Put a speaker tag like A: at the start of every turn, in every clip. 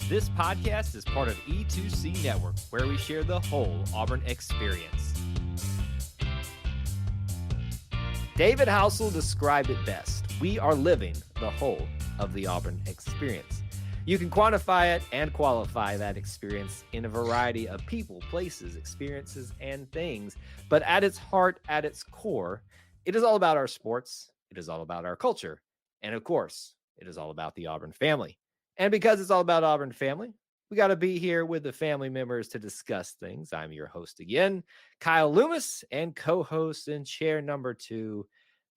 A: This podcast is part of E2C Network, where we share the whole Auburn experience. David Housel described it best. We are living the whole of the Auburn experience. You can quantify it and qualify that experience in a variety of people, places, experiences, and things. But at its heart, at its core, it is all about our sports. It is all about our culture. And of course, it is all about the Auburn family. And because it's all about Auburn family, we got to be here with the family members to discuss things. I'm your host again, Kyle Loomis, and co-host in chair number 2,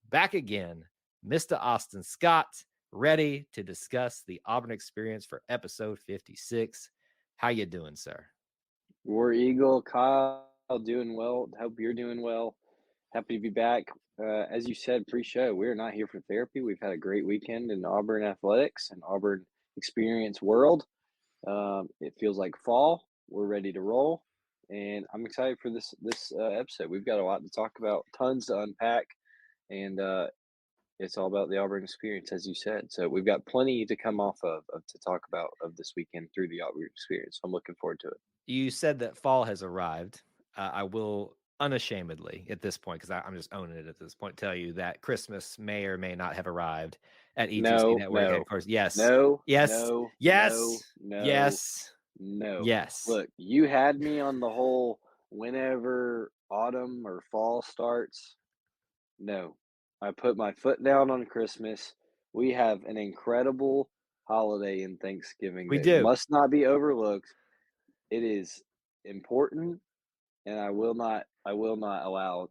A: back again, Mr. Austin Scott, ready to discuss the Auburn experience for episode 56. How you doing, sir?
B: War Eagle, Kyle, doing well. Hope you're doing well. Happy to be back. As you said pre-show, we're not here for therapy. We've had a great weekend in Auburn athletics and Auburn experience world. It feels like fall. We're ready to roll, and I'm excited for this episode. We've got a lot to talk about, tons to unpack, and it's all about the Auburn experience, as you said. So we've got plenty to come off of to talk about of this weekend through the Auburn experience. I'm looking forward to it.
A: You said that fall has arrived. I will unashamedly at this point, because I'm just owning it at this point, tell you that Christmas may or may not have arrived at E2C Network headquarters. Yes.
B: No. Look, you had me on the whole whenever autumn or fall starts. No. I put my foot down on Christmas. We have an incredible holiday in Thanksgiving that must not be overlooked. It is important, and I will not allow.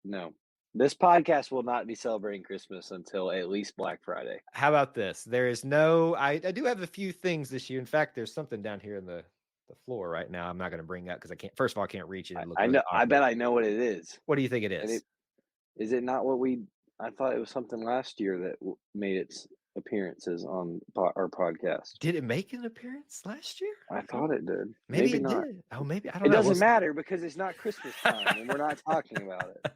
B: No, this podcast will not be celebrating Christmas until at least Black Friday.
A: How about this? There is no. I do have a few things this year. In fact, there's something down here in the floor right now. I'm not going to bring that because I can't. First of all, I can't reach it.
B: I know. I bet I know what it is.
A: What do you think it is?
B: Is it not what we? I thought it was something last year that made its appearances on our podcast.
A: Did it make an appearance last year?
B: I thought it did.
A: Maybe it not. Did. Oh, maybe. I don't know.
B: It doesn't matter because it's not Christmas time and we're not talking about it.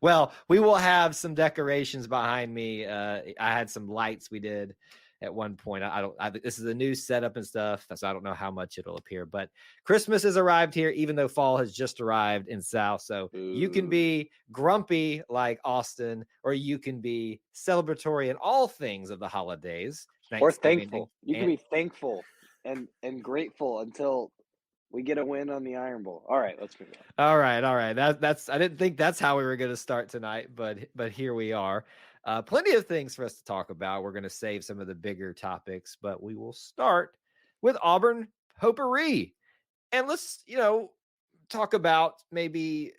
A: Well, we will have some decorations behind me. I had some lights we did at one point. This is a new setup and stuff, so I don't know how much it'll appear. But Christmas has arrived here, even though fall has just arrived in South. So you can be grumpy like Austin, or you can be celebratory in all things of the holidays.
B: Or thankful. You can be thankful and grateful until we get a win on the Iron Bowl. All right, let's move on.
A: All right. That's. I didn't think that's how we were going to start tonight, but here we are. Plenty of things for us to talk about. We're going to save some of the bigger topics, but we will start with Auburn potpourri. And let's, talk about maybe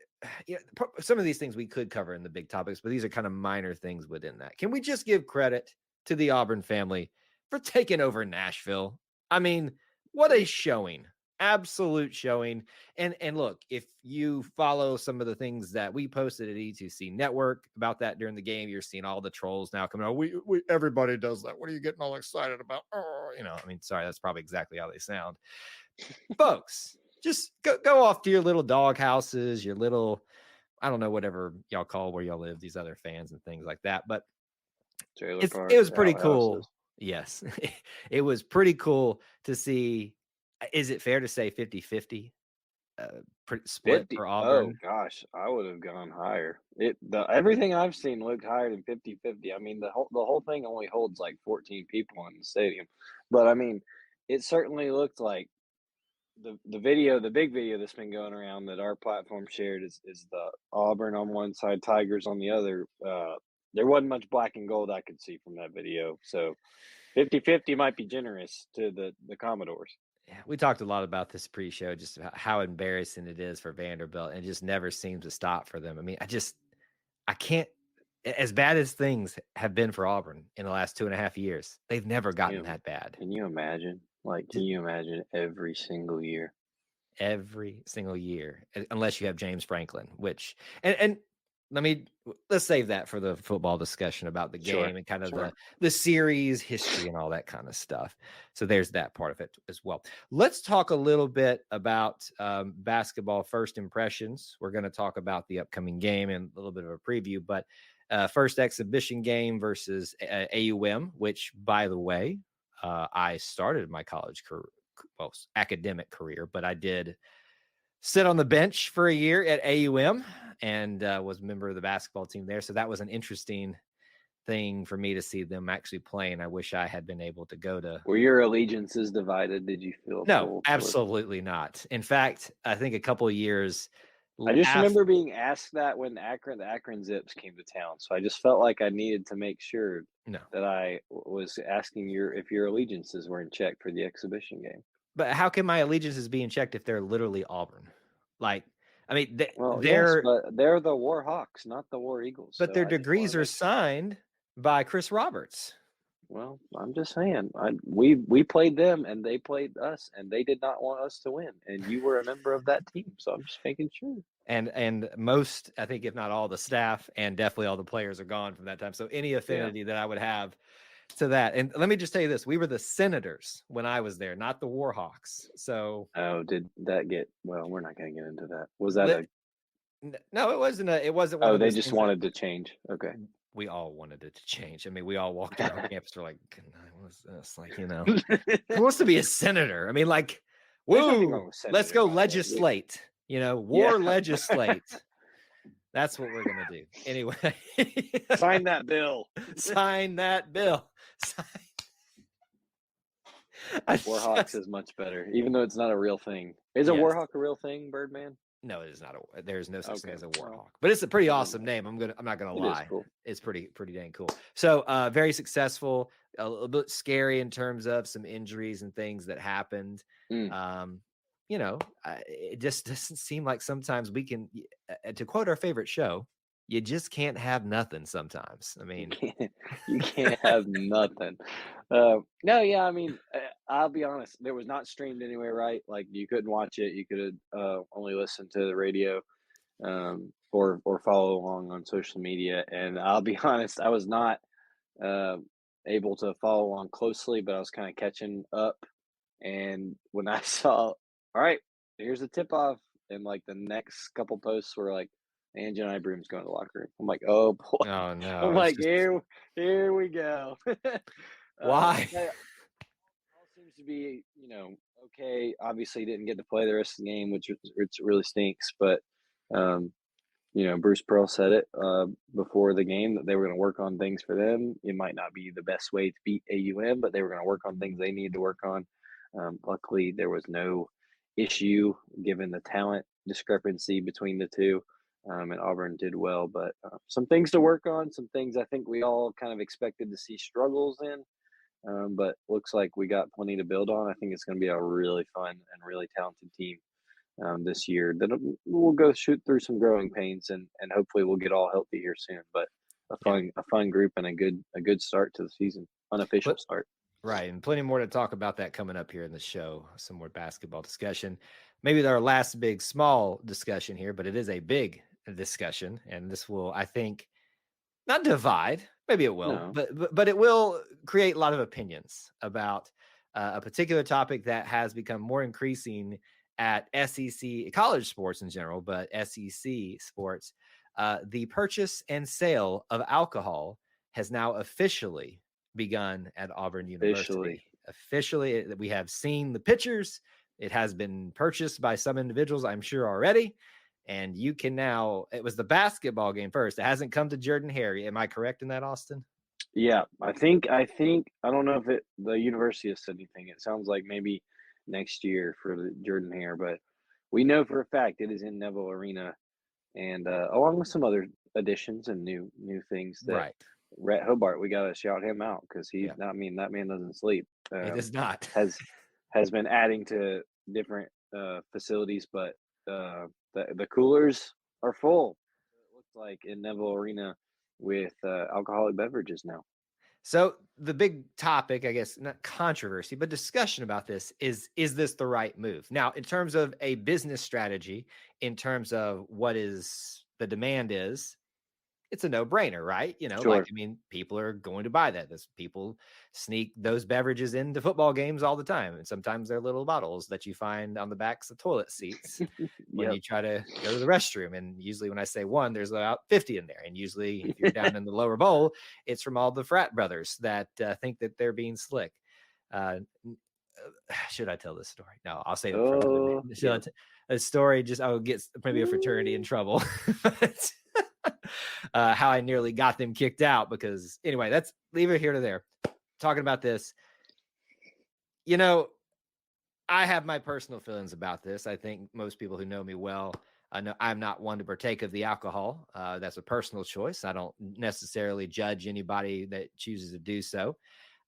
A: some of these things we could cover in the big topics, but these are kind of minor things within that. Can we just give credit to the Auburn family for taking over Nashville? I mean, what a showing. Absolute showing. And look, if you follow some of the things that we posted at E2C Network about that during the game, you're seeing all the trolls now coming out. We everybody does that. What are you getting all excited about? Sorry, that's probably exactly how they sound. Folks, just go off to your little dog houses, your little, I don't know, whatever y'all call where y'all live, these other fans and things like that. But it was pretty cool. Houses. Yes, it was pretty cool to see. Is it fair to say 50-50 split 50, for Auburn?
B: Oh, gosh, I would have gone higher. Everything I've seen looked higher than 50-50. I mean, the whole thing only holds like 14 people in the stadium. But, I mean, it certainly looked like the big video that's been going around that our platform shared is the Auburn on one side, Tigers on the other. There wasn't much black and gold I could see from that video. So 50-50 might be generous to the Commodores.
A: We talked a lot about this pre-show, just how embarrassing it is for Vanderbilt, and it just never seems to stop for them. I mean, I can't, as bad as things have been for Auburn in the last 2.5 years, they've never gotten that bad.
B: Can you imagine? Can you imagine every single year?
A: Every single year, unless you have James Franklin, which, and let's save that for the football discussion about the game and kind of the series history and all that kind of stuff. So there's that part of it as well. Let's talk a little bit about basketball first impressions. We're going to talk about the upcoming game and a little bit of a preview, but first exhibition game versus AUM, which, by the way, I started my college career, well, academic career, but I did sit on the bench for a year at AUM and was a member of the basketball team there. So that was an interesting thing for me to see them actually playing. I wish I had been able to go to.
B: Were your allegiances divided? Did you feel
A: No,
B: full sort of?
A: absolutely not. In fact, I think a couple of years
B: I just
A: after.
B: remember being asked that when the Akron Zips came to town, so I just felt like I needed to make sure
A: No,
B: that I was asking if your allegiances were in check for the exhibition game.
A: but how can my allegiances be in check if they're literally Auburn? Like, I mean,
B: Well, yes,
A: they're,
B: but they're the War Hawks, not the War Eagles,
A: but
B: so
A: their
B: I just wanna
A: degrees are
B: make sure.
A: signed by Chris Roberts.
B: Well, I'm just saying, we played them and they played us, and they did not want us to win, and you were a member of that team, so I'm just making sure.
A: And most, I think, if not all the staff and definitely all the players are gone from that time. So any
B: Yeah.
A: affinity that I would have to that, and let me just tell you this: we were the Senators when I was there, not the Warhawks. So
B: Oh, did that get well, we're not gonna get into that. Was that
A: lit,
B: a
A: no, it wasn't one
B: oh,
A: of
B: they
A: those
B: just
A: things that
B: wanted to change. Okay.
A: we all wanted it to change. I mean, we all walked around campus. We're like, "Good night, what is this?" Like, who wants to be a senator? I mean, like,
B: There's nothing wrong
A: woo,
B: with
A: let's
B: senator,
A: go
B: by the way.
A: legislate.
B: Yeah.
A: War legislate. That's what we're gonna do. Anyway,
B: Sign that bill.
A: sign that bill. Sign. I
B: Warhawks
A: just,
B: is much better, even though it's not a real thing. Is a
A: yes.
B: Warhawk a real thing, Birdman?
A: No, it is not a. There's no such thing
B: Okay.
A: as a
B: Well,
A: warhawk, but it's a pretty
B: never
A: awesome
B: mind.
A: name. I'm not gonna
B: It is
A: lie.
B: cool.
A: It's pretty dang cool. So, very successful. A little bit scary in terms of some injuries and things that happened.
B: Mm.
A: Um, it just doesn't seem like sometimes we can. To quote our favorite show, you just can't have nothing. Sometimes, I
B: You
A: mean,
B: can't you can't have nothing. No, yeah, I mean, I'll be honest, there was not streamed anywhere, right? Like, you couldn't watch it, you could, only listen to the radio, or follow along on social media, and I'll be honest, I was not, uh, able to follow along closely, but I was kinda catching up, and when I saw, "Alright, here's the tip-off," and, like, the next couple posts were like, "And John Broom's going to the locker room." I'm like, "Oh, boy."
A: oh
B: I'm
A: no, it's
B: like,
A: just
B: "Here we go."
A: why.
B: Yeah, all seems to be, okay. Obviously, didn't get to play the rest of the game, which really stinks, but, um, Bruce Pearl said it, before the game that they were gonna work on things for them. It might not be the best way to beat AUM, but they were gonna work on things they needed to work on. Luckily, there was no issue given the talent discrepancy between the two, and Auburn did well. But some things to work on, some things I think we all kind of expected to see struggles in, but looks like we got plenty to build on. I think it's going to be a really fun and really talented team this year. That we'll go shoot through some growing pains, and hopefully we'll get all healthy here soon. But
A: Yeah,
B: a fun group and a good start to the season, unofficial
A: but
B: start.
A: right, and plenty more to talk about that coming up here in the show. Some more basketball discussion. Maybe our last big small discussion here, but it is a big discussion, and this will, I think, not divide. Maybe it will,
B: No,
A: but it will create a lot of opinions about a particular topic that has become more increasing at SEC college sports in general, but SEC sports. The purchase and sale of alcohol has now officially begun at Auburn
B: officially.
A: University. Officially, we have seen the pictures. It has been purchased by some individuals, I'm sure, already. And you can now, it was the basketball game first. It hasn't come to Jordan Harry. Am I correct in that, Austin?
B: Yeah, I think I don't know if the university has said anything. It sounds like maybe next year for the Jordan Hare, but we know for a fact it is in Neville Arena, and along with some other additions and new things that
A: Right.
B: Rhett Hobart, we got to shout him out because
A: Yeah.
B: I mean, that man doesn't sleep.
A: It is not.
B: Has has been adding to different facilities, but the coolers are full. It looks like in Neville Arena with alcoholic beverages now.
A: So the big topic, I guess, not controversy, but discussion about this is this the right move? Now, in terms of a business strategy, in terms of what is the demand is, it's a no-brainer, right? Like,
B: Sure.
A: I mean, people are going to buy that. This people sneak those beverages into football games all the time. And sometimes they're little bottles that you find on the backs of toilet seats when
B: Yep.
A: you try to go to the restroom. And usually when I say one, there's about 50 in there. And usually if you're down in the lower bowl, it's from all the frat brothers that think that they're being slick. Should I tell this story? No, I'll save it for another
B: Oh,
A: day.
B: yeah.
A: A story just I would get maybe a fraternity in trouble. But, how I nearly got them kicked out because anyway, that's leave it here to there. Talking about this, you know, I have my personal feelings about this. I think most people who know me well, I know I'm not one to partake of the alcohol. That's a personal choice. I don't necessarily judge anybody that chooses to do so.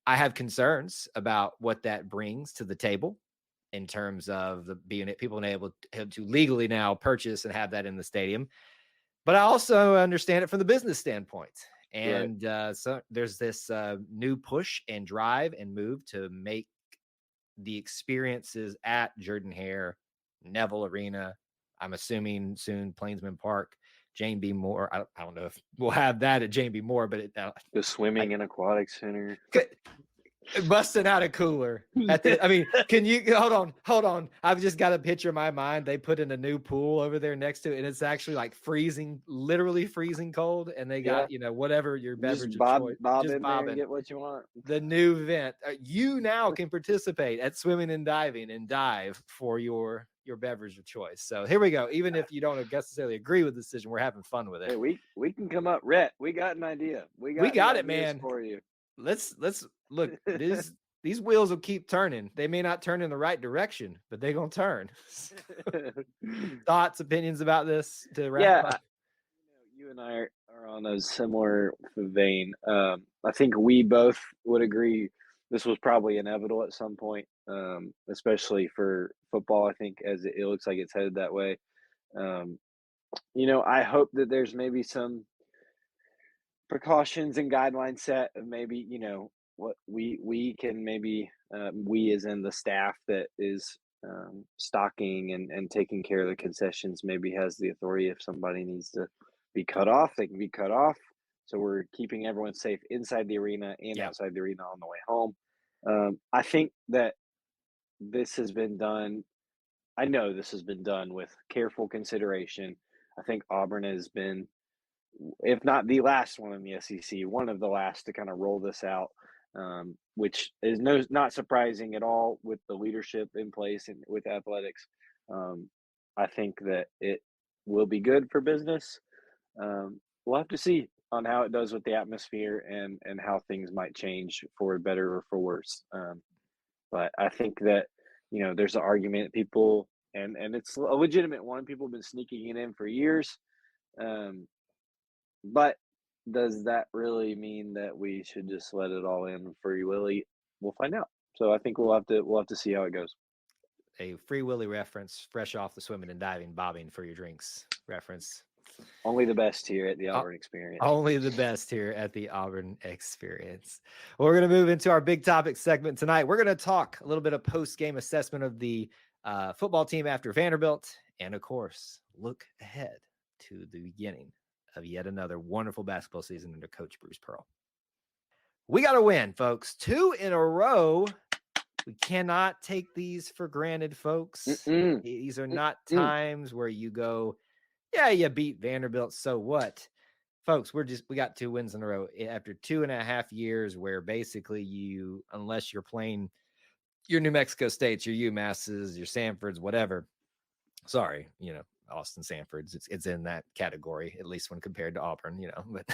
A: I have concerns about what that brings to the table in terms of being people being able to legally now purchase and have that in the stadium. But I also understand it from the business standpoint.
B: Right.
A: And so there's this new push and drive and move to make the experiences at Jordan Hare, Neville Arena. I'm assuming soon Plainsman Park, Jane B. Moore. I don't know if we'll have that at Jane B. Moore, but
B: The swimming and aquatic center.
A: busting out a cooler at the. I mean, can you hold on? I've just got a picture in my mind. They put in a new pool over there next to it, and it's actually like freezing, literally freezing cold. And they
B: Yeah.
A: got whatever your beverage
B: Just
A: of
B: bob
A: choice,
B: bob
A: just
B: in there and
A: bobbing.
B: get what you want.
A: The new vent. You now can participate at swimming and diving and dive for your beverage of choice. So here we go. Even if you don't necessarily agree with the decision, we're having fun with it.
B: Hey, we can come up, Rhett. We got an idea. We got
A: it,
B: ideas
A: man.
B: for you.
A: Let's look. These wheels will keep turning. They may not turn in the right direction, but they're gonna turn. Thoughts, opinions about this to wrap up?
B: You and I are on a similar vein. I think we both would agree this was probably inevitable at some point, especially for football. I think as it looks like it's headed that way. Um, I hope that there's maybe some precautions and guidelines set of maybe what we can maybe we as in the staff that is stocking and taking care of the concessions maybe has the authority if somebody needs to be cut off they can be cut off, so we're keeping everyone safe inside the arena and
A: Yeah.
B: outside the arena on the way home. I think that this has been done. I know this has been done with careful consideration. I think Auburn has been, if not the last one in the SEC, one of the last to kind of roll this out, which is not surprising at all with the leadership in place and with athletics. I think that it will be good for business. We'll have to see on how it does with the atmosphere and how things might change for better or for worse. But I think that there's an argument people and it's a legitimate one. People have been sneaking it in for years. Um, but does that really mean that we should just let it all in free willy? We'll find out. So I think we'll have to see how it goes.
A: A Free Willy reference, fresh off the swimming and diving, bobbing for your drinks reference.
B: Only the best here at the Auburn Experience.
A: Only the best here at the Auburn Experience. Well, we're going to move into our big topic segment tonight. We're going to talk a little bit of post-game assessment of the football team after Vanderbilt, and of course, look ahead to the beginning of yet another wonderful basketball season under Coach Bruce Pearl. We got to win, folks. 2 in a row. We cannot take these for granted, folks.
B: Mm-mm.
A: These are not times where you go, yeah, you beat Vanderbilt, so what? Folks, we got 2 wins in a row after 2.5 years where basically unless you're playing your New Mexico States, your UMasses, your Sanfords, whatever. Sorry, Austin Sanfords, it's in that category, at least when compared to Auburn, but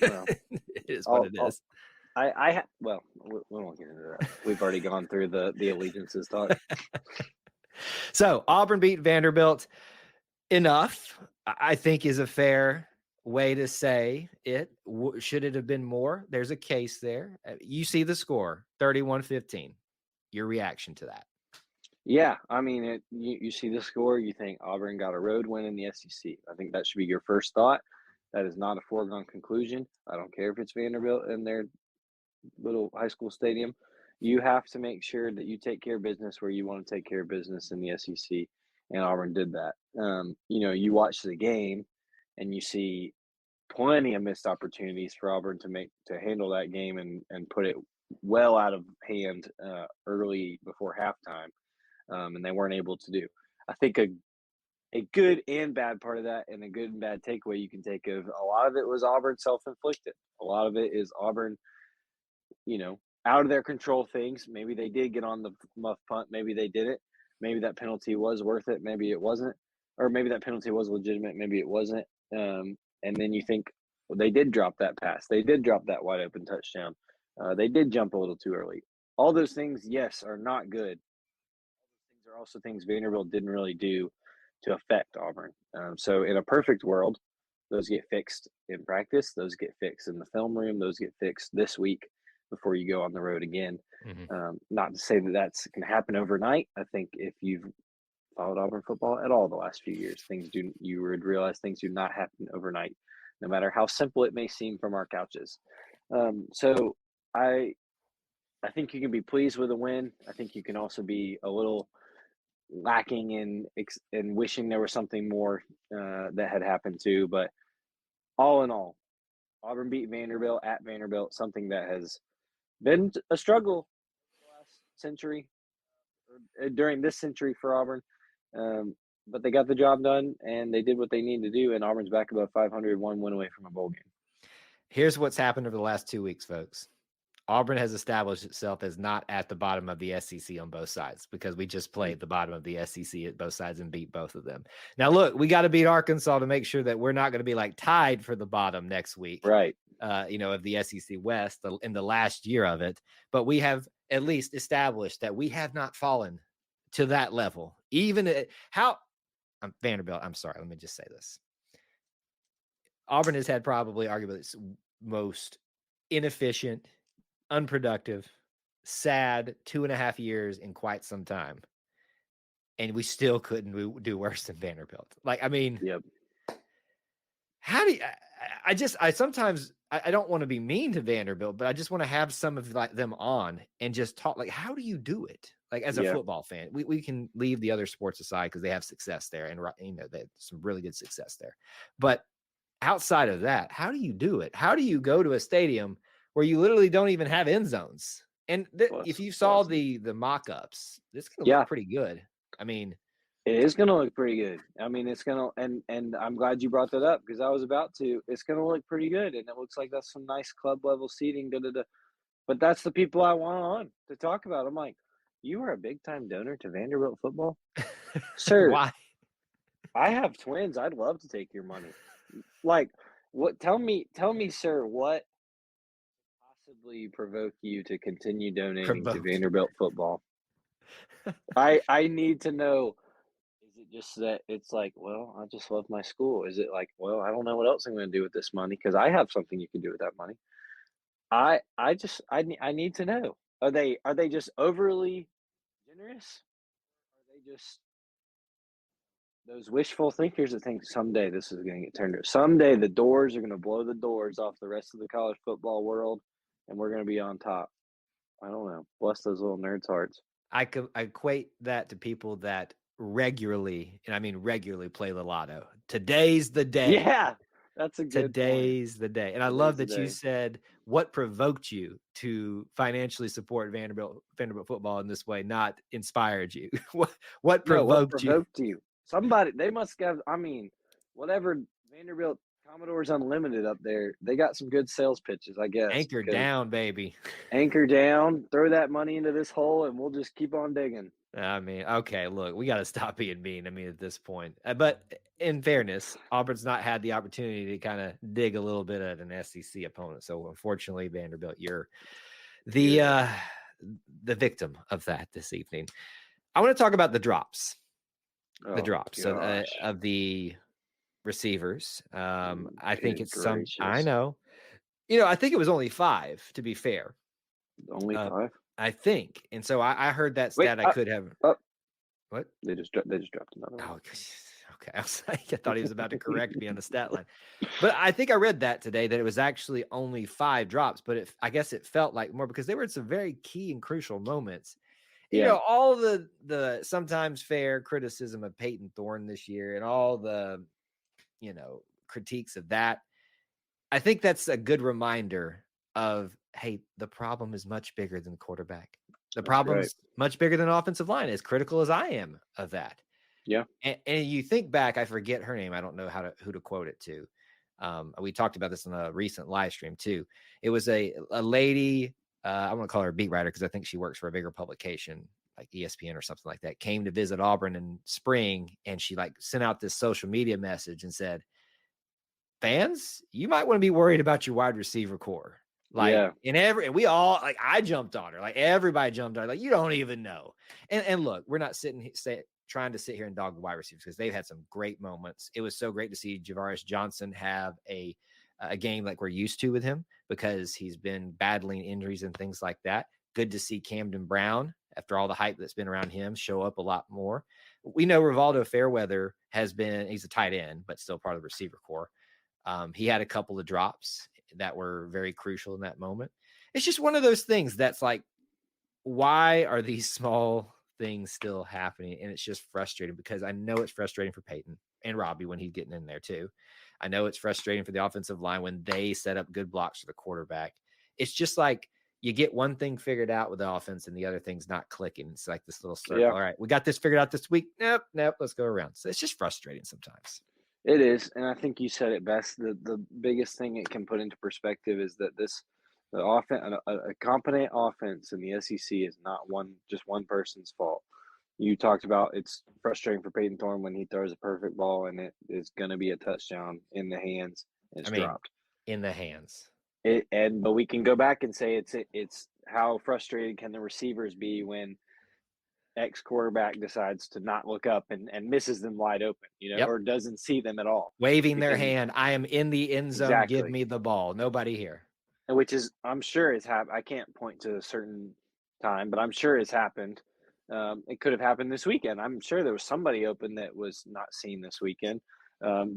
B: Well,
A: it is what it is.
B: Well, we won't get into that. We've already gone through the allegiances talk.
A: So Auburn beat Vanderbilt. Enough, I think, is a fair way to say it. Should it have been more? There's a case there. You see the score, 31-15. Your reaction to that?
B: Yeah, I mean, you see the score, you think Auburn got a road win in the SEC. I think that should be your first thought. That is not a foregone conclusion. I don't care if it's Vanderbilt in their little high school stadium. You have to make sure that you take care of business where you want to take care of business in the SEC, and Auburn did that. You watch the game, and you see plenty of missed opportunities for Auburn to handle that game and put it well out of hand early before halftime, and they weren't able to do. I think a good and bad part of that, and a good and bad takeaway you can take of a lot of it was Auburn self-inflicted. A lot of it is Auburn, out of their control things. Maybe they did get on the muff punt. Maybe they didn't. Maybe that penalty was worth it. Maybe it wasn't. Or maybe that penalty was legitimate. Maybe it wasn't. And then you think, well, they did drop that pass. They did drop that wide open touchdown. They did jump a little too early. All those things, yes, are not good. Things are also things Vanderbilt didn't really do to affect Auburn. So in a perfect world, those get fixed in practice. Those get fixed in the film room. Those get fixed this week before you go on the road again. Not to say that that's going to happen overnight. I think if you've followed Auburn football at all the last few years, you would realize things do not happen overnight, no matter how simple it may seem from our couches. So I think you can be pleased with a win. I think you can also be a little lacking in wishing there was something more that had happened too. But all in all, Auburn beat Vanderbilt at Vanderbilt, something that has been a struggle the last century or during this century for Auburn. But they got the job done and they did what they needed to do. And Auburn's back above 500, one win away from a bowl game.
A: Here's what's happened over the last 2 weeks, folks. Auburn has established itself as not at the bottom of the SEC on both sides because we just played the bottom of the SEC at both sides and beat both of them. Now, look, we got to beat Arkansas to make sure that we're not going to be like tied for the bottom next week,
B: right?
A: Of the SEC West in the last year of it. But we have at least established that we have not fallen to that level. Vanderbilt, I'm sorry, let me just say this. Auburn has had probably arguably its most inefficient, unproductive, sad 2.5 years in quite some time. And we still couldn't do worse than Vanderbilt. Like, I mean,
B: yep.
A: How do you, I sometimes I don't want to be mean to Vanderbilt, but I just want to have some of like them on and just talk like, how do you do it? Like as a football fan, we can leave the other sports aside because they have success there and they have some really good success there. But outside of that, how do you do it? How do you go to a stadium where you literally don't even have end zones? And if you saw the mock-ups, it's going to look pretty good. I mean,
B: it is going to look pretty good. I mean, it's going to, and I'm glad you brought that up because I was about to. It's going to look pretty good, and it looks like that's some nice club level seating. But that's the people I want on to talk about. I'm like, you are a big time donor to Vanderbilt football, sir.
A: Why?
B: I have twins. I'd love to take your money. Like, what? Tell me, sir, what possibly provoke you to continue donating to Vanderbilt football? I need to know. Is it just that it's like, well, I just love my school? Is it like, well, I don't know what else I'm going to do with this money because I have something you can do with that money? I need to know. Are they just overly generous? Are they just those wishful thinkers that think someday this is going to get turned around? Someday the doors are going to blow the doors off the rest of the college football world, and we're going to be on top. I don't know. Bless those little nerds' hearts.
A: I equate that to people that regularly, and I mean regularly, play the lotto. Today's the day.
B: Yeah, that's a good
A: Today's the day. And I love that you said what provoked you to financially support Vanderbilt football in this way, not inspired you. what provoked
B: you? Somebody, they must have, I mean, whatever Vanderbilt Commodores Unlimited up there, they got some good sales pitches, I guess.
A: Anchor down, baby.
B: Anchor down, throw that money into this hole, and we'll just keep on digging.
A: I mean, okay, look, we got to stop being mean. I mean, at this point, but in fairness, Auburn's not had the opportunity to kind of dig a little bit at an SEC opponent. So unfortunately, Vanderbilt, you're the victim of that this evening. I want to talk about the drops. The drops of the receivers. I think it's gracious. I know. I think it was only 5, to be fair.
B: Only 5?
A: I think. And so I heard that stat. I could have. What?
B: They just dropped another one.
A: Oh, okay. I thought he was about to correct me on the stat line. But I think I read that today, that it was actually only 5 drops. But I guess it felt like more because they were in some very key and crucial moments. All the sometimes fair criticism of Peyton Thorne this year and all the, critiques of that. I think that's a good reminder of, hey, the problem is much bigger than the quarterback. The problem's much bigger than offensive line, as critical as I am of that.
B: Yeah.
A: And you think back, I forget her name. I don't know who to quote it to. We talked about this in a recent live stream too. It was a lady I want to call her a beat writer because I think she works for a bigger publication like ESPN or something like that, came to visit Auburn in spring, and she like sent out this social media message and said, fans, you might want to be worried about your wide receiver core. Like,
B: Yeah.
A: and we all, like, I jumped on her, like everybody jumped on her, like, you don't even know. And look, we're not trying to sit here and dog the wide receivers because they've had some great moments. It was so great to see Javaris Johnson have a game like we're used to with him because he's been battling injuries and things like that. Good to see Camden Brown, after all the hype that's been around him, show up a lot more. We know Rivaldo Fairweather he's a tight end, but still part of the receiver core. He had a couple of drops that were very crucial in that moment. It's just one of those things that's like, why are these small things still happening? And it's just frustrating because I know it's frustrating for Peyton and Robbie when he's getting in there too. I know it's frustrating for the offensive line when they set up good blocks for the quarterback. It's just like you get one thing figured out with the offense and the other thing's not clicking. It's like this little circle.
B: Yeah.
A: All right, we got this figured out this week. Nope, let's go around. So it's just frustrating sometimes.
B: It is, and I think you said it best. The biggest thing it can put into perspective is that the offense, a competent offense in the SEC is not just one person's fault. You talked about it's frustrating for Peyton Thorne when he throws a perfect ball and it is going to be a touchdown in the hands and it's dropped.
A: In the hands.
B: But we can go back and say it's how frustrated can the receivers be when X quarterback decides to not look up and misses them wide open,
A: Yep.
B: or doesn't see them at all.
A: Waving their hand. I am in the end zone.
B: Exactly.
A: Give me the ball. Nobody here.
B: Which is, I'm sure it's happened. I can't point to a certain time, but I'm sure it's happened. It could have happened this weekend. I'm sure there was somebody open that was not seen this weekend.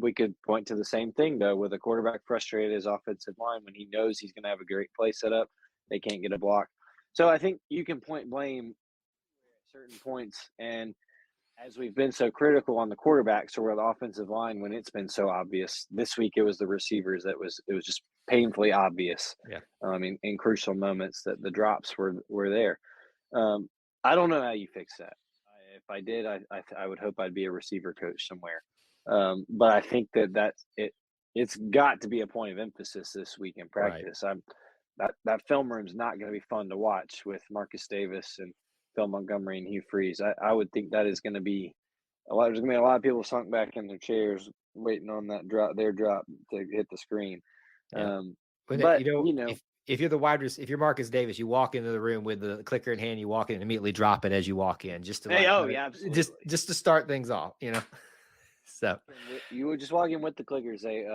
B: We could point to the same thing, though, with a quarterback frustrated his offensive line when he knows he's going to have a great play set up. They can't get a block. So I think you can point blame at certain points. And as we've been so critical on the quarterbacks or the offensive line when it's been so obvious, this week it was the receivers it was just painfully obvious.
A: Yeah.
B: In crucial moments that the drops were there. I don't know how you fix that. If I did, I would hope I'd be a receiver coach somewhere. But I think that's it. It's got to be a point of emphasis this week in practice. Right. That film room's not going to be fun to watch with Marcus Davis and Phil Montgomery and Hugh Freeze. I would think that is going to be there's going to be a lot of people sunk back in their chairs waiting on their drop to hit the screen.
A: Yeah.
B: But
A: if you're if you're Marcus Davis, you walk into the room with the clicker in hand, you walk in and immediately drop it as you walk in, just to
B: absolutely.
A: just to start things off, So
B: you would just walk in with the clicker, say,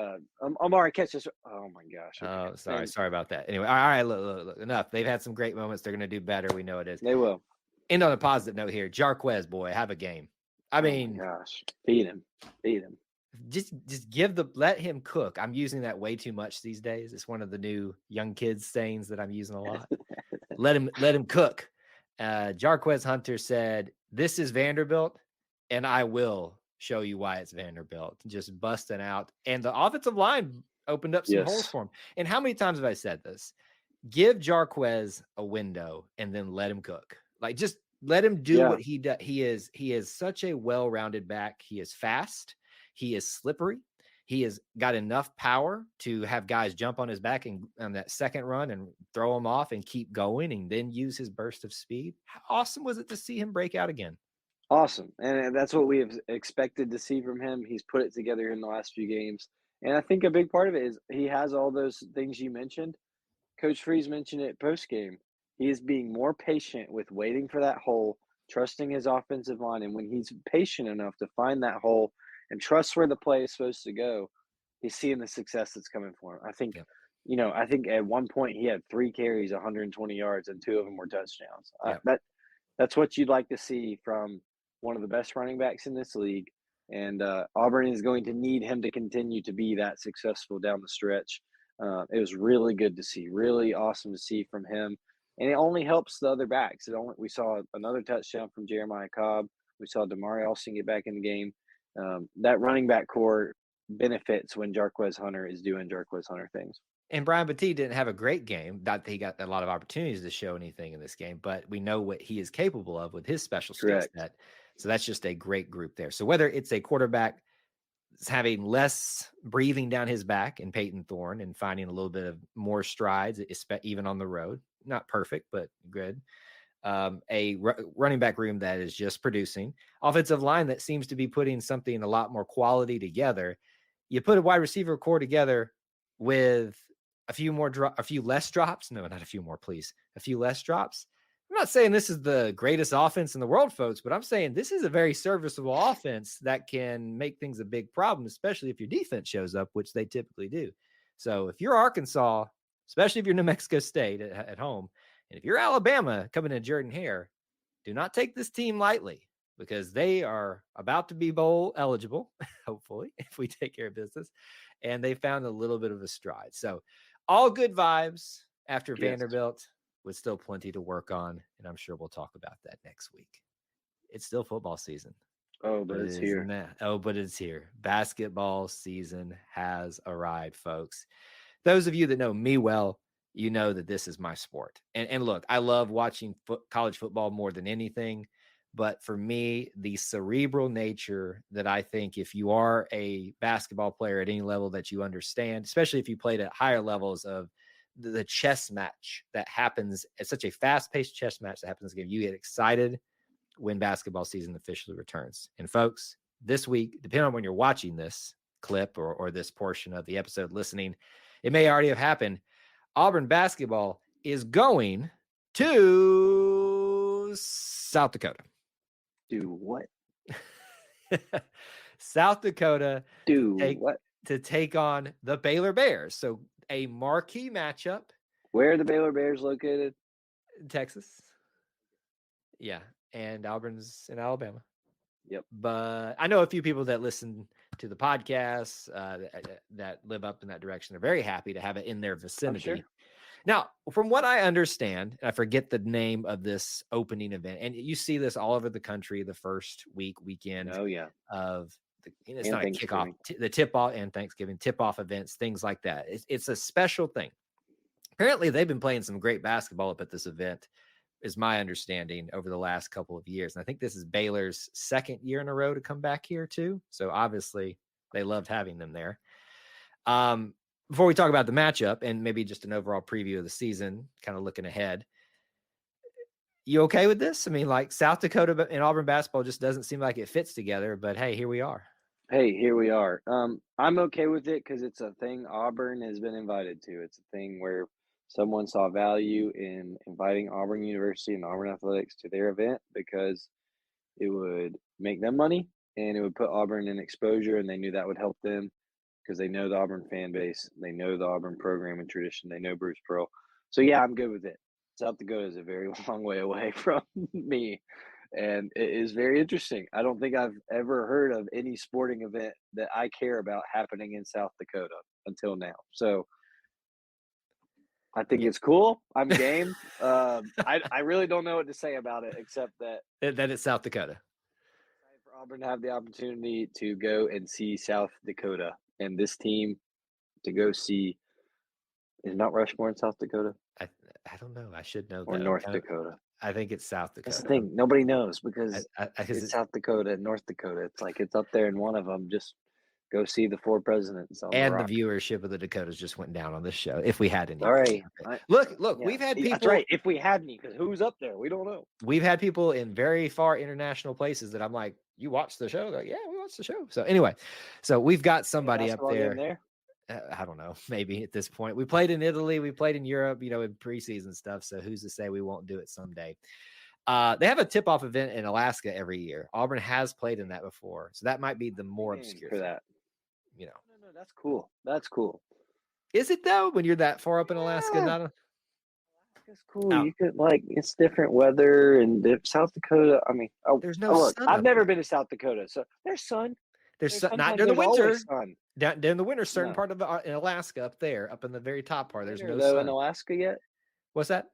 B: Amari, catch this. Oh my gosh.
A: Okay. Oh, sorry about that. Anyway, all right, look, enough. They've had some great moments. They're going to do better. We know it is.
B: They will.
A: End on a positive note here. Jarquez, boy, have a game. I mean,
B: oh my gosh, feed him.
A: Just let him cook. I'm using that way too much these days. It's one of the new young kids sayings that I'm using a lot. let him cook. Jarquez Hunter said, "This is Vanderbilt, and I will show you why it's Vanderbilt." Just busting out, and the offensive line opened up some holes for him. And how many times have I said this? Give Jarquez a window and then let him cook. Like, just let him do what he does. He is such a well-rounded back. He is fast. He is slippery. He has got enough power to have guys jump on his back and on that second run and throw him off and keep going and then use his burst of speed. How awesome was it to see him break out again?
B: Awesome. And that's what we have expected to see from him. He's put it together in the last few games. And I think a big part of it is he has all those things you mentioned. Coach Freeze mentioned it post-game. He is being more patient with waiting for that hole, trusting his offensive line. And when he's patient enough to find that hole and trust where the play is supposed to go, he's seeing the success that's coming for him. I think, I think at one point he had 3 carries, 120 yards, and 2 of them were touchdowns. That's what you'd like to see from one of the best running backs in this league. And Auburn is going to need him to continue to be that successful down the stretch. It was really good to see, really awesome to see from him. And it only helps the other backs. We saw another touchdown from Jeremiah Cobb. We saw Damari Alston get back in the game. That running back core benefits when Jarquez Hunter is doing Jarquez Hunter things.
A: And Brian Battie didn't have a great game. Not that he got a lot of opportunities to show anything in this game, but we know what he is capable of with his special skill set. So that's just a great group there. So whether it's a quarterback having less breathing down his back in Peyton Thorne and finding a little bit of more strides, even on the road, not perfect, but good. Running back room that is just producing, offensive line that seems to be putting something a lot more quality together. You put a wide receiver core together with a few less drops. No, not a few more, please. A few less drops. I'm not saying this is the greatest offense in the world, folks, but I'm saying this is a very serviceable offense that can make things a big problem, especially if your defense shows up, which they typically do. So if you're Arkansas, especially if you're New Mexico State at home, and if you're Alabama coming to Jordan Hare, do not take this team lightly because they are about to be bowl eligible, hopefully, if we take care of business. And they found a little bit of a stride. So all good vibes after Vanderbilt, with still plenty to work on. And I'm sure we'll talk about that next week. It's still football season.
B: Oh, but it's here.
A: But it's here. Basketball season has arrived, folks. Those of you that know me well, you know that this is my sport. And look, I love watching college football more than anything. But for me, the cerebral nature that I think if you are a basketball player at any level that you understand, especially if you played at higher levels of the chess match that happens, it's such a fast-paced chess match that happens in the game. You get excited when basketball season officially returns. And folks, this week, depending on when you're watching this clip or this portion of the episode listening, it may already have happened. Auburn basketball is going to South Dakota.
B: Do what?
A: South Dakota
B: what?
A: To take on the Baylor Bears. So a marquee matchup.
B: Where are the Baylor Bears located?
A: Texas. Yeah. And Auburn's in Alabama.
B: Yep.
A: But I know a few people that listen to the podcast that live up in that direction. They're very happy to have it in their vicinity.
B: I'm sure.
A: Now, from what I understand, I forget the name of this opening event, and you see this all over the country the first weekend
B: of
A: it's not a kickoff, the tip-off and Thanksgiving, tip-off events, things like that. It's a special thing. Apparently, they've been playing some great basketball up at this event, is my understanding, over the last couple of years. And I think this is Baylor's second year in a row to come back here, too. So, obviously, they loved having them there. Before we talk about the matchup and maybe just an overall preview of the season, kind of looking ahead, you okay with this? I mean, like South Dakota and Auburn basketball just doesn't seem like it fits together, but hey, here we are.
B: I'm okay with it because it's a thing Auburn has been invited to. It's a thing where someone saw value in inviting Auburn University and Auburn Athletics to their event because it would make them money and it would put Auburn in exposure, and they knew that would help them because they know the Auburn fan base, they know the Auburn program and tradition, they know Bruce Pearl. So yeah, I'm good with it. South Dakota is a very long way away from me, and it is very interesting. I don't think I've ever heard of any sporting event that I care about happening in South Dakota until now. So I think it's cool. I'm game. I really don't know what to say about it except that
A: it's South Dakota.
B: For Auburn to have the opportunity to go and see South Dakota, and this team to go see, is Mount Rushmore in South Dakota?
A: I don't know. I should know.
B: Or North Dakota.
A: I think it's South Dakota.
B: That's the thing. Nobody knows because it's South Dakota and North Dakota. It's like it's up there in one of them. Just go see the four presidents on
A: and
B: the
A: viewership of the Dakotas just went down on this show. If we had any.
B: All right.
A: Look, yeah. We've had people.
B: That's right. If we had any, because who's up there? We don't know.
A: We've had people in very far international places that I'm like, you watched the show? They're like, yeah, we watched the show. So anyway, we've got somebody up there. I don't know, maybe at this point. We played in Italy, we played in Europe, in preseason stuff. So who's to say we won't do it someday? They have a tip-off event in Alaska every year. Auburn has played in that before. So that might be the more obscure
B: for that.
A: No,
B: that's cool. That's cool.
A: Is it though, when you're that far up in Alaska?
B: Alaska's cool. No. You could it's different weather, and South Dakota. I mean,
A: there's no sun.
B: I've never been to South Dakota, so there's sun.
A: There's not during the winter. During the winter, certain part of in Alaska up there, up in the very top part, there's no sun.
B: In Alaska yet?
A: What's that?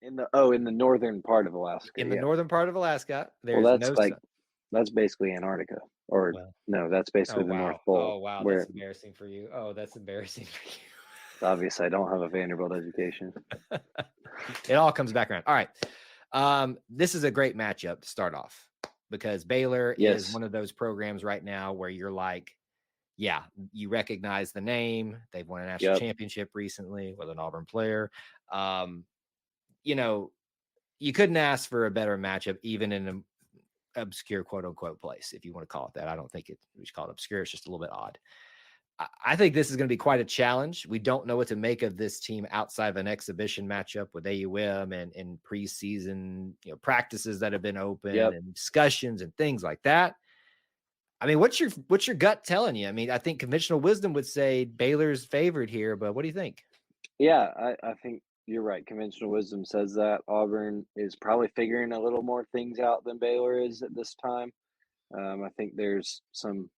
B: In the northern part of Alaska.
A: In the northern part of Alaska, there's no sun.
B: That's basically Antarctica. Or no, that's basically the North Pole.
A: Oh wow, that's embarrassing for you. Oh, that's embarrassing for you.
B: It's obvious I don't have a Vanderbilt education.
A: It all comes back around. All right. This is a great matchup to start off because Baylor is one of those programs right now where you're like, yeah, you recognize the name. They've won a national championship recently with an Auburn player. Um, you know, you couldn't ask for a better matchup, even in an obscure quote unquote place, if you want to call it that. I don't think we should call it obscure. It's just a little bit odd. I think this is going to be quite a challenge. We don't know what to make of this team outside of an exhibition matchup with AUM and preseason, practices that have been open
B: Yep.
A: and discussions and things like that. I mean, what's your gut telling you? I mean, I think conventional wisdom would say Baylor's favored here, but what do you think?
B: Yeah, I think you're right. Conventional wisdom says that Auburn is probably figuring a little more things out than Baylor is at this time. I think there's some,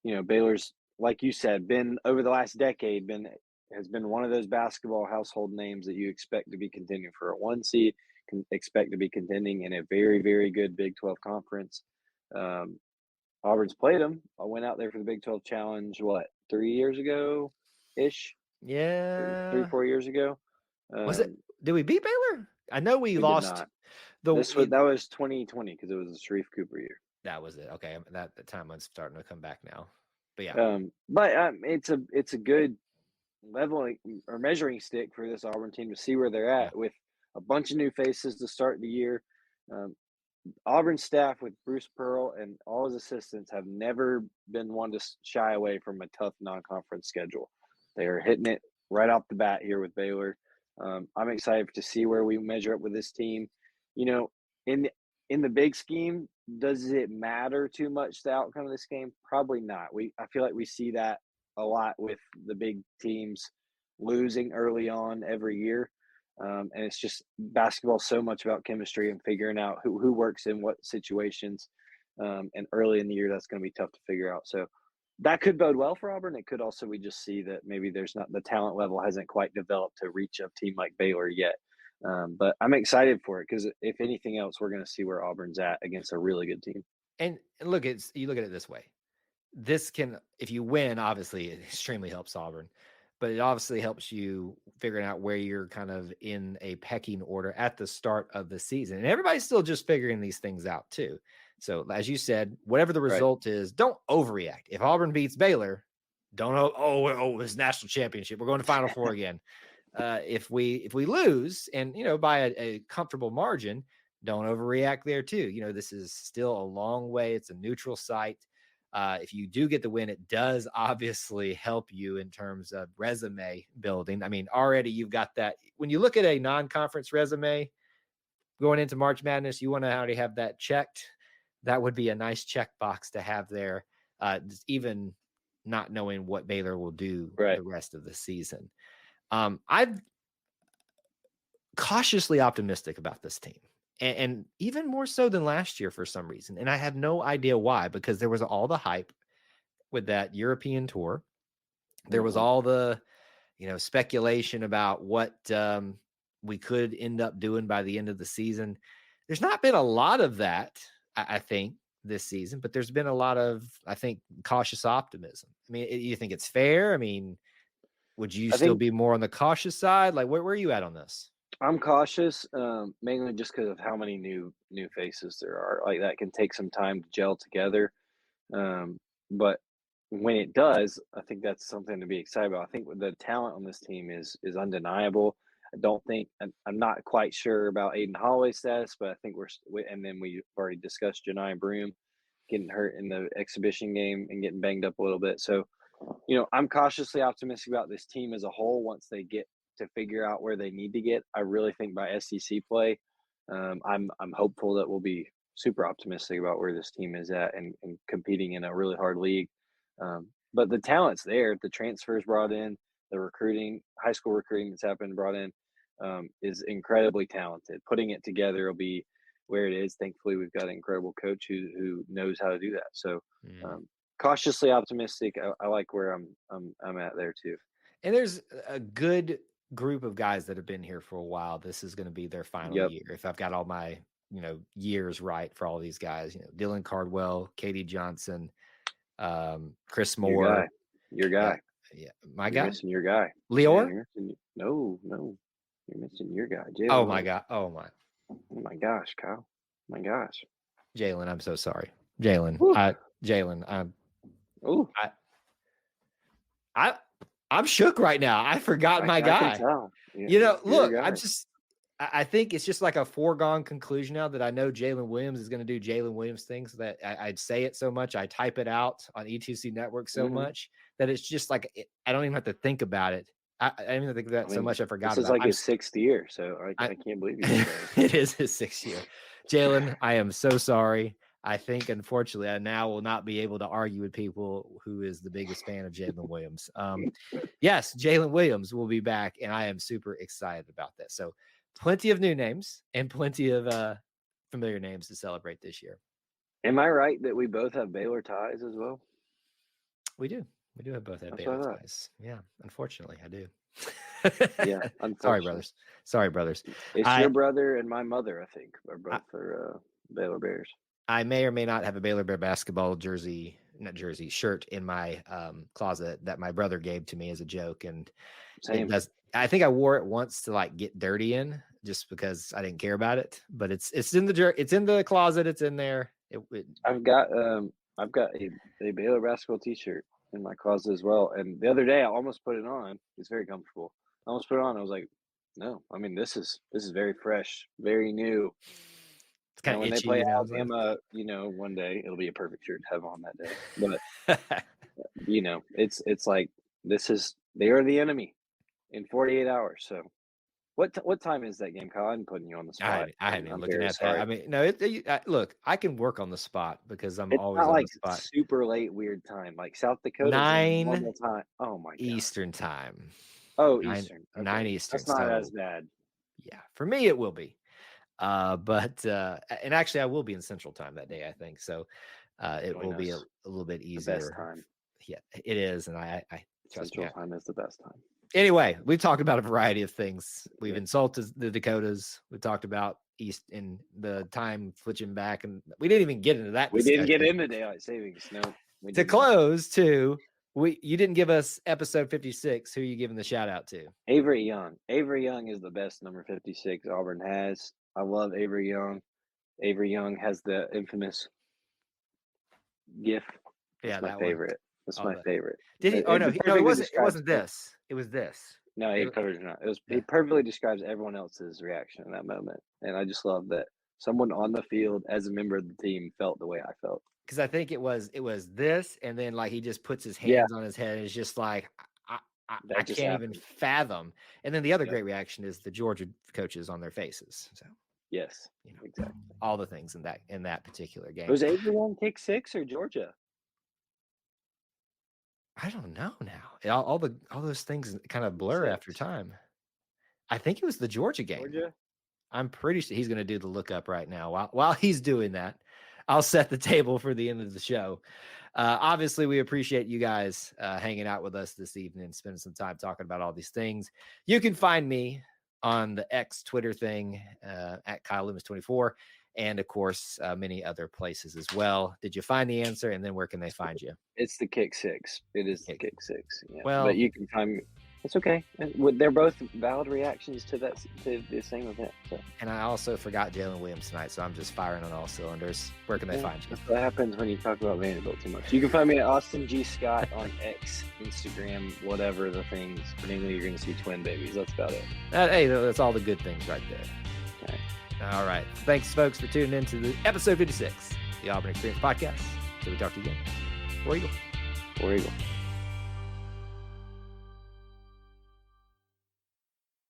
B: Baylor's, like you said, been over the last decade, been has been one of those basketball household names that you expect to be contending for a 1 seed, can expect to be contending in a very, very good Big 12 conference. Um, Auburn's played them. I went out there for the Big 12 Challenge, what, 3 years ago ish? Three,
A: Yeah.
B: 4 years ago.
A: Was it?
B: Um,
A: Did we beat Baylor? I know we
B: we did
A: lost
B: not.
A: the.
B: That was 2020 because it was the Sharif Cooper year.
A: That was it. Okay, that the timeline's starting to come back now. But yeah,
B: But it's a good leveling or measuring stick for this Auburn team to see where they're
A: yeah,
B: at with a bunch of new faces to start the year. Um, Auburn staff with Bruce Pearl and all his assistants have never been one to shy away from a tough non-conference schedule. They are hitting it right off the bat here with Baylor. I'm excited to see where we measure up with this team. You know, in the, in the big scheme, does it matter too much the outcome of this game? Probably not. I feel like we see that a lot with the big teams losing early on every year. And it's just basketball so much about chemistry and figuring out who works in what situations. And early in the year, that's going to be tough to figure out. So that could bode well for Auburn. It could also, we just see that maybe there's not, the talent level hasn't quite developed to reach a team like Baylor yet. But I'm excited for it because if anything else, we're going to see where Auburn's at against a really good team.
A: and look, you look at it this way. This can, if you win, obviously it extremely helps Auburn, but it obviously helps you figuring out where you're kind of in a pecking order at the start of the season. And everybody's still just figuring these things out too. So as you said, whatever the
B: Right.
A: result is, don't overreact. If Auburn beats Baylor, don't it's national championship. We're going to Final Four again. If we lose and by a comfortable margin, don't overreact there too. This is still a long way. It's a neutral site. If you do get the win, it does obviously help you in terms of resume building. I mean, already you've got that. When you look at a non-conference resume going into March Madness, you want to already have that checked. That would be a nice checkbox to have there, even not knowing what Baylor will do
B: Right.
A: the rest of the season. I'm cautiously optimistic about this team. And even more so than last year for some reason. And I have no idea why, because there was all the hype with that European tour. There was
B: Mm-hmm.
A: all the, speculation about what we could end up doing by the end of the season. There's not been a lot of that, I think, this season, but there's been a lot of, I think, cautious optimism. I mean, you think it's fair? I mean, would you
B: I
A: still
B: think
A: be more on the cautious side? Like, where are you at on this?
B: I'm cautious, mainly just because of how many new faces there are. Like that can take some time to gel together. But when it does, I think that's something to be excited about. I think the talent on this team is undeniable. I don't think I'm not quite sure about Aiden Holloway's status, but I think and then we've already discussed Janai Broom getting hurt in the exhibition game and getting banged up a little bit. So I'm cautiously optimistic about this team as a whole once they get to figure out where they need to get. I really think by SEC play, I'm hopeful that we'll be super optimistic about where this team is at and competing in a really hard league. But the talent's there. The transfers brought in, the recruiting, high school recruiting that's happened brought in, is incredibly talented. Putting it together will be where it is. Thankfully, we've got an incredible coach who knows how to do that. So
A: Mm.
B: um, cautiously optimistic. I like where I'm at there too.
A: And there's a good group of guys that have been here for a while. This is going to be their final
B: Yep,
A: year. If I've got all my, years right for all these guys, Dylan Cardwell, Katie Johnson, Chris
B: your
A: Moore.
B: guy, your
A: Yeah.
B: guy.
A: Yeah. My
B: You're
A: guy,
B: missing your guy, man.
A: Leor.
B: No, you're missing your guy,
A: Oh
B: Jalen
A: my
B: Williams.
A: God. Oh my,
B: Oh my gosh, Kyle. My gosh.
A: Jalen. I'm so sorry. Jalen.
B: Whew.
A: Jalen.
B: Ooh,
A: I, I, I'm shook right now. I forgot my
B: I can
A: guy.
B: tell. Yeah,
A: You know,
B: you're
A: look,
B: a
A: I'm
B: guy.
A: just I think it's just like a foregone conclusion now that I know Jalen Williams is going to do Jalen Williams things that I'd say it so much. I type it out on E2C Network so
B: Mhm.
A: much that it's just like I don't even have to think about it. I don't even think of
B: I
A: that so
B: mean,
A: much. I forgot
B: this is
A: about it.
B: like his 6th year, so
A: I
B: I can't believe you forgot it.
A: it is his 6th year. Jalen, I am so sorry. I think, unfortunately, I now will not be able to argue with people who is the biggest fan of Jalen Williams. Yes, Jalen Williams will be back, and I am super excited about that. So, plenty of new names and plenty of familiar names to celebrate this year.
B: Am I right that we both have Baylor ties as well?
A: We do. We do have both have
B: That's what
A: Baylor
B: I thought.
A: ties. Yeah, unfortunately, I do.
B: Yeah,
A: Sorry,
B: unfortunately.
A: brothers. Sorry, brothers.
B: It's
A: I
B: your brother and my mother, I think, are
A: I,
B: both Baylor Bears.
A: I may or may not have a Baylor Bear basketball shirt in my closet that my brother gave to me as a joke, and it
B: Same.
A: does. I think I wore it once to like get dirty in, just because I didn't care about it. But it's in the closet. It's in there.
B: I've got a Baylor basketball T-shirt in my closet as well. And the other day, I almost put it on. It's very comfortable. I almost put it on. I was like, no. I mean, this is very fresh, very new.
A: It's
B: And
A: kind of
B: when they
A: itchy,
B: play
A: you know.
B: Alabama, one day it'll be a perfect shirt to have on that day. But
A: So.
B: it's like they are the enemy in 48 hours. So what time is that game, Kyle? I'm putting you on the spot.
A: I hadn't been
B: I'm
A: looking
B: very
A: at that.
B: sorry.
A: I mean, no, look, I can work on the spot because I'm
B: It's
A: always
B: not
A: on
B: like
A: the spot.
B: super late weird time. Like South Dakota's in
A: 9
B: normal time. Oh my god.
A: Eastern time.
B: Oh,
A: 9
B: Eastern.
A: 9
B: Okay.
A: Eastern.
B: That's not as
A: So
B: bad.
A: yeah, for me it will be. But and actually I will be in Central Time that day, I think. So it
B: Join
A: will be a
B: us.
A: little bit
B: The best
A: easier.
B: time.
A: Yeah, it is. And I trust me.
B: Central time is the best time.
A: Anyway, we've talked about a variety of things. We've
B: Yeah.
A: insulted the Dakotas. We talked about East and the time switching back, and we didn't even get into that
B: We didn't get
A: discussion.
B: into daylight savings. No. We
A: To
B: did not.
A: close, too, you didn't give us episode 56. Who are you giving the shout out to?
B: Avery Young. Avery Young is the best number 56 Auburn has. I love Avery Young. Avery Young has the infamous GIF. That's
A: Yeah,
B: my
A: that one.
B: favorite. That's
A: Oh,
B: my favorite.
A: Did he? Oh no, no, it wasn't. It wasn't
B: every-
A: this. It was this.
B: No,
A: It
B: he
A: wa-
B: perfectly not. It
A: Yeah.
B: perfectly describes everyone else's reaction in that moment, and I just love that someone on the field as a member of the team felt the way I felt.
A: Because I think it was this, and then like he just puts his
B: Yeah.
A: hands on his head. And it's just like I
B: That just
A: can't even
B: happened.
A: fathom. And then the other
B: Yep.
A: great reaction is the Georgia coaches on their faces. So
B: Yes, exactly.
A: all the things in that particular game.
B: Was Avery Young kick 6 or Georgia?
A: I don't know now. All those things kind of blur after
B: 6.
A: time. I think it was the Georgia game.
B: Georgia?
A: I'm pretty sure he's going to do the lookup right now. While he's doing that, I'll set the table for the end of the show. Obviously, we appreciate you guys hanging out with us this evening, spending some time talking about all these things. You can find me on the X Twitter thing at Kyle Loomis 24, and of course, many other places as well. Did you find the answer? And then where can they find you?
B: It's the kick 6. It is the kick 6. Yeah.
A: Well,
B: but you can find me. It's okay. They're both valid reactions to the same event. So.
A: And I also forgot Jalen Williams tonight, so I'm just firing on all cylinders. Where can they find you?
B: That's what happens when you talk about Vanderbilt too much. You can find me at Austin G. Scott on X, Instagram, whatever the things. Mainly, you're going to see twin babies. That's about it.
A: Hey, that's all the good things right there.
B: Okay.
A: All right. Thanks, folks, for tuning in to the episode 56, the Auburn Experience Podcast. Till we talk to you again. War Eagle.
B: War Eagle.